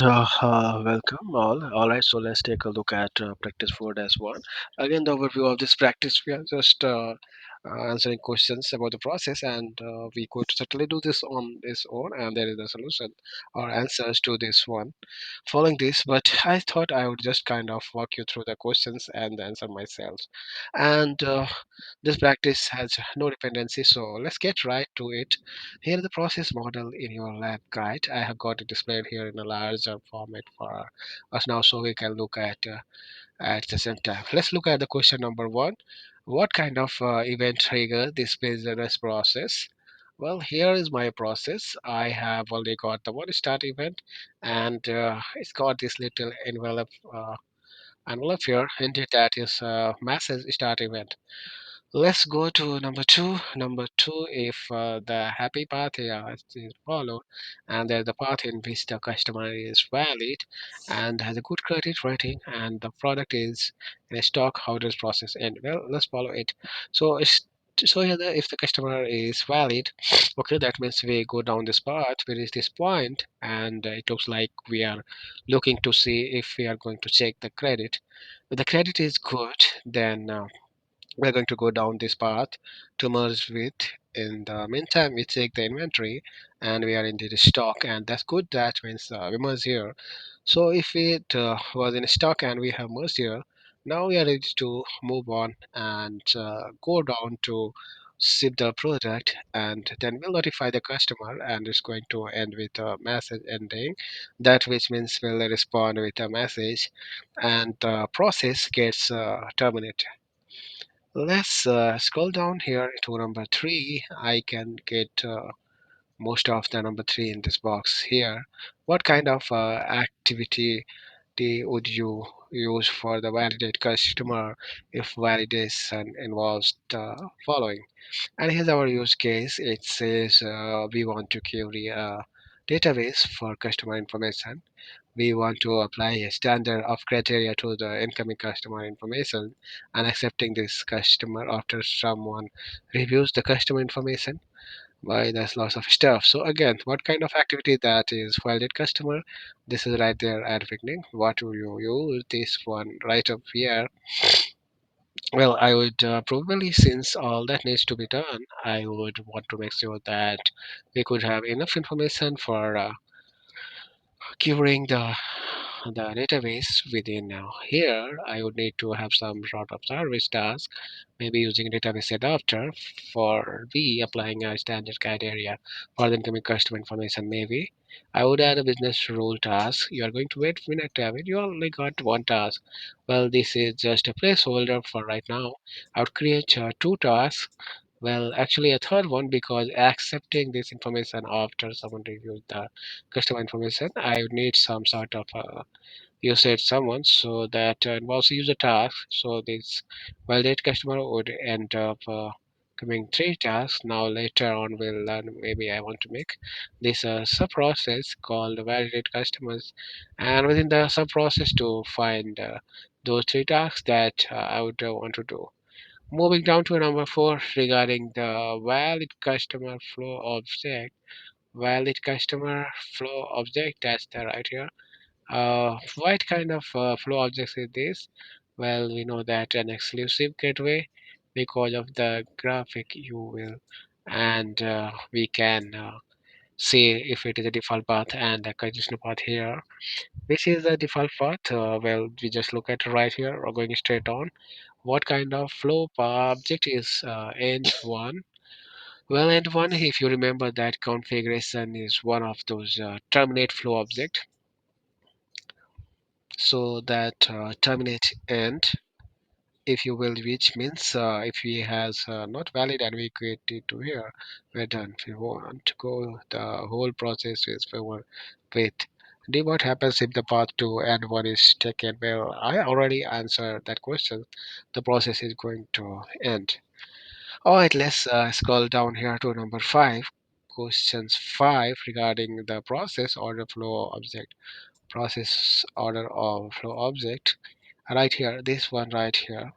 Welcome all. All right, so let's take a look at practice four dash one. Again, the overview of this practice, we are just answering questions about the process, and we could certainly do this on this own, and there is a solution or answers to this one following this. But I thought I would just kind of walk you through the questions and answer myself. And this practice has no dependency, so let's get right to it. Here is the process model in your lab guide. I have got it displayed here in a larger format for us now so we can look at the same time. Let's look at the question number one. What kind of event trigger this business process? Well, here is my process. I have already got the one start event, and it's got this little envelope here. Indeed, that is message start event. Let's go to number two. Number two, if the happy path here is followed, and there's the path in which the customer is valid and has a good credit rating, and the product is in stock, how does process end? Well, let's follow it. So, so here, if the customer is valid, okay, that means we go down this path, we reach this point, and it looks like we are looking to see if we are going to check the credit. If the credit is good, then we're going to go down this path to merge with. In the meantime, we check the inventory and we are into the stock, and that's good. That means we merge here. So if it was in stock and we have merged here, now we are ready to move on and go down to ship the product, and then we'll notify the customer, and it's going to end with a message ending. That which means we'll respond with a message, and the process gets terminated. Let's scroll down here to number three. I can get most of the number three in this box here. What kind of activity would you use for the validate customer if validation involves the following? And here's our use case. It says we want to query a database for customer information. We want to apply a standard of criteria to the incoming customer information and accepting this customer after someone reviews the customer information. Why, there's lots of stuff. So again, what kind of activity that is valid customer? This is right there at the beginning. What will you use this one right up here? Well, I would probably, since all that needs to be done, I would want to make sure that we could have enough information for querying the database within here. I would need to have some sort of service task, maybe using database adapter for the applying a standard criteria for the incoming customer information. Maybe I would add a business rule task. You are going to wait for minute to have it. You only got one task. Well, this is just a placeholder for right now. I would create two tasks. Well, actually, a third one, because accepting this information after someone reviews the customer information, I would need some sort of usage someone, so that involves a user task. So this validate customer would end up coming three tasks. Now later on we'll learn, maybe I want to make this sub process called validate customers, and within the sub process to find those three tasks that I would want to do. Moving down to number four regarding the valid customer flow object. Valid customer flow object, that's the right here. What kind of flow objects is this? Well, we know that an exclusive gateway because of the graphic you will, and we can see if it is a default path and the conditional path here. Which is the default path? Well, we just look at right here or going straight on. What kind of flow object is end one? Well, end one, if you remember that configuration is one of those terminate flow object. So that terminate end, if you will, which means if he has not valid and we create it to here, we're done. If we want to go the whole process is forward with D, what happens if the path to end one is taken? Well, I already answered that question. The process is going to end. All right, let's scroll down here to number five. Questions five regarding the process order flow object. Process order of flow object. Right here, this one right here.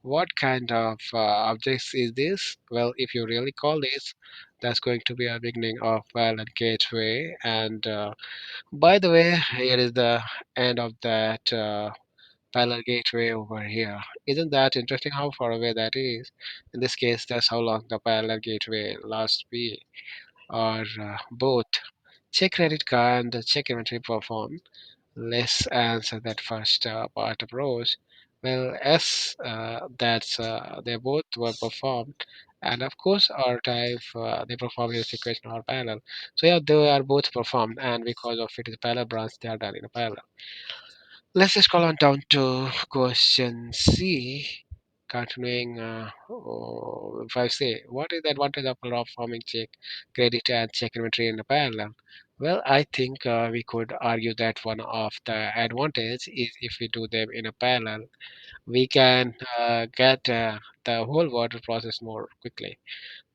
What kind of objects is this? Well, if you really call this, That's going to be a beginning of parallel gateway. And by the way, here is the end of that parallel gateway over here. Isn't that interesting how far away that is? In this case, that's how long the parallel gateway lasts be, or both check credit card and the check inventory perform. Let's answer that first part approach. Well, yes, that's they both were performed, and of course, our type they perform in sequential or parallel. So yeah, they are both performed, and because of it is a parallel branch, they are done in a parallel. Let's just scroll on down to question C. Continuing, if I say, what is the advantage of performing check credit and check inventory in a parallel? Well, I think we could argue that one of the advantage is if we do them in a parallel, we can get the whole water process more quickly.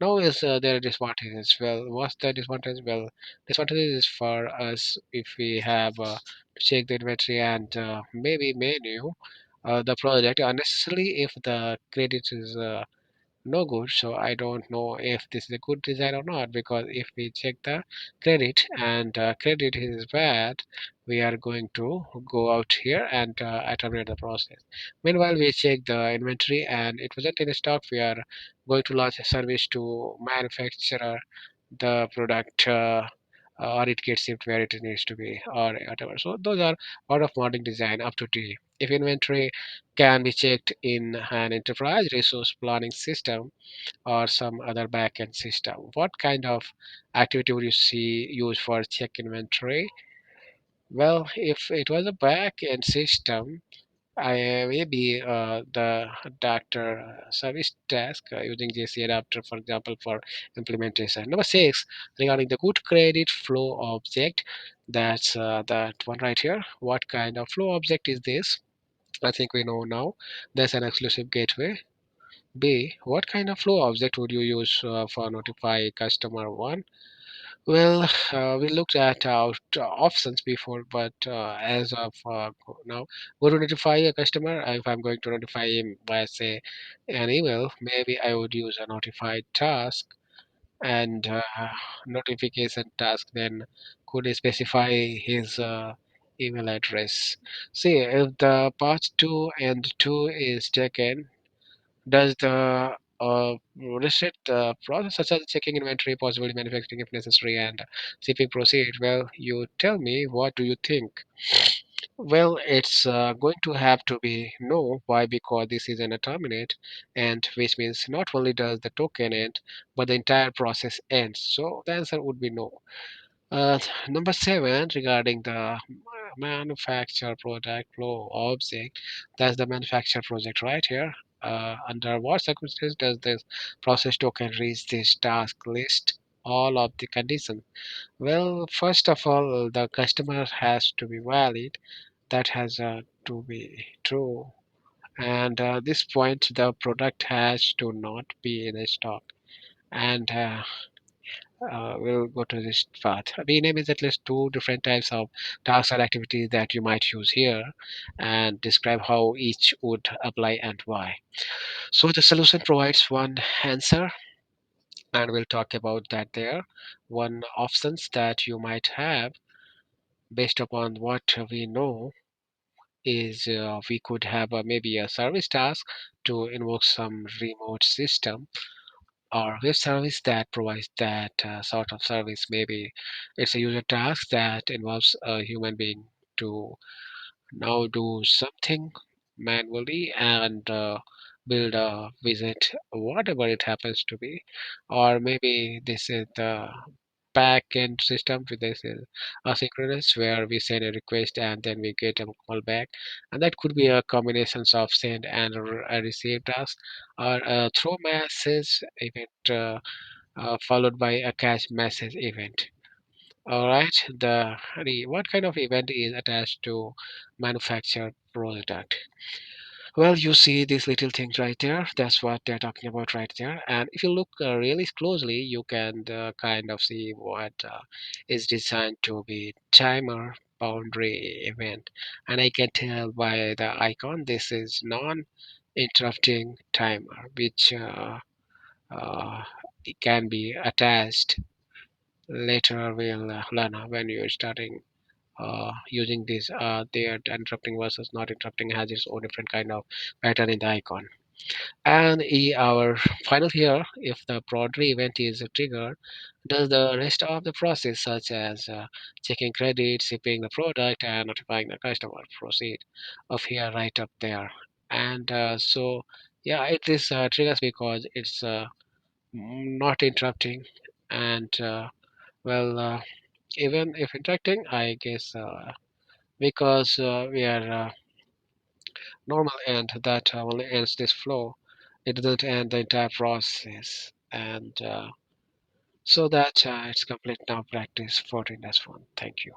Now is there a disadvantage as well? What's the disadvantage? Well, disadvantage is for us if we have to check the inventory and maybe menu the project unnecessarily if the credit is no good. So I don't know if this is a good design or not, because if we check the credit and credit is bad, we are going to go out here and terminate the process. Meanwhile, we check the inventory and it wasn't in stock. We are going to launch a service to manufacturer the product. Or it gets shipped where it needs to be, or whatever. So those are part of modeling design up to T. If inventory can be checked in an enterprise resource planning system or some other backend system. What kind of activity would you see used for check inventory? Well, if it was a backend system, I maybe the doctor service task using JC adapter, for example, for implementation. Number six, regarding the good credit flow object, that's that one right here. What kind of flow object is this? I think we know now. There's an exclusive gateway. B. What kind of flow object would you use for notify customer one? Well, we looked at out options before, but as of now, go to notify a customer. If I'm going to notify him by say an email, maybe I would use a notified task and notification task. Then could specify his email address. See if the path two and two is taken, does the reset the process such as checking inventory, possibly manufacturing if necessary, and shipping proceed? Well, you tell me, what do you think? Well, it's going to have to be no. Why? Because this is an terminate, and which means not only does the token end, but the entire process ends. So the answer would be no. Number seven, regarding the manufacture product flow object, that's the manufacture project right here. Under what circumstances does this process token reach this task list? All of the conditions. Well, first of all, the customer has to be valid. That has to be true. And this point, the product has to not be in stock. And we'll go to this part. Rename is at least two different types of tasks or activities that you might use here and describe how each would apply and why. So the solution provides one answer and we'll talk about that there. One options that you might have based upon what we know is we could have maybe a service task to invoke some remote system or web service that provides that sort of service. Maybe it's a user task that involves a human being to now do something manually and build a visit, whatever it happens to be. Or maybe this is the back end system with this is asynchronous where we send a request and then we get a call back, and that could be a combinations of send and a receive task, or a throw message event followed by a catch message event. All right, what kind of event is attached to manufactured product? Well, you see these little things right there. That's what they're talking about right there. And if you look really closely, you can kind of see what is designed to be timer boundary event. And I can tell by the icon, this is non-interrupting timer, which uh, it can be attached. Later we'll learn when you're starting using this. The interrupting versus not interrupting has its own different kind of pattern in the icon. And our final here, if the broader event is triggered, does the rest of the process, such as checking credit, shipping the product, and notifying the customer, proceed of here right up there. And yeah, it is triggers because it's not interrupting, and well, even if interacting, I guess because we are normal and that only ends this flow. It doesn't end the entire process, and so that it's complete now. Practice 14 dash 1. Thank you.